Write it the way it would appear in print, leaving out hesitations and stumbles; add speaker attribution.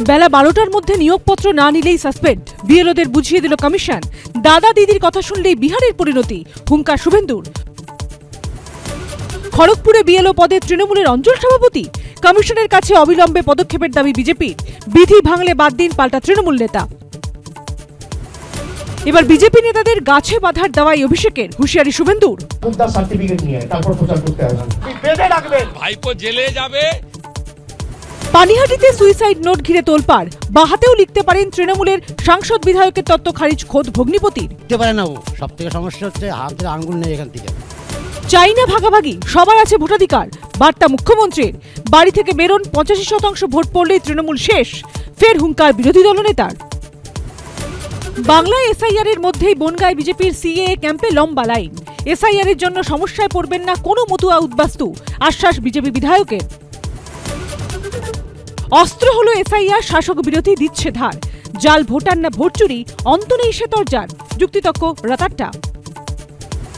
Speaker 1: বেলা 12টার মধ্যে নিয়োগপত্র না নিলেই সাসপেন্ড, বিএলওদের বুঝিয়ে দিল কমিশন। দাদা দিদির কথা শুনলেই বিহারের পরিণতি, হুঙ্কার শুভেন্দুর। খড়গপুরে বিএলও পদে তৃণমূলের অঞ্চল সভাপতি, কমিশনের কাছে অবিলম্বে পদক্ষেপের দাবি বিজেপির। বিধি ভাঙলে বাদ দিন পাল্টা তৃণমূল নেতা। এবার বিজেপি নেতাদের গাছে বাঁধার দাওয়াই অভিষেকের, হুঁশিয়ারি শুভেন্দুর।
Speaker 2: ভাইপো জেলে যাবে।
Speaker 1: পানিহাটিতে সুইসাইড নোট ঘিরে তোলপাড়, বাহাতেও লিখতে পারেন তৃণমূলের সাংসদ বিধায়কের তত্ত্ব খারিজ খোদ ভগ্নিপতির।
Speaker 3: সব থেকে সমস্যা হচ্ছে হাতের আঙ্গুল নেই এখান থেকে।
Speaker 1: চাই না ভাগাভাগি, সবার আছে ভোটাধিকার, বার্তা মুখ্যমন্ত্রীর। বাড়ি থেকে বেরোন, 85% ভোট পড়লেই তৃণমূল শেষ, ফের হুঙ্কার বিরোধী দলনেতার। বাংলায় এসআইআর এর মধ্যেই বনগায় বিজেপির সিএএ ক্যাম্পে লম্বা লাইন। এসআইআর এর জন্য সমস্যায় পড়বেন না কোনো মতুয়া উদ্বাস্তু, আশ্বাস বিজেপি বিধায়কের। অস্ত্র হলো এসআইআর, শাসক বিরোধী দিচ্ছে ধার। জাল ভোটার না ভোট চুরি, অন্ত নেই সে তরজার, যুক্তিতক্ক রাতারটা।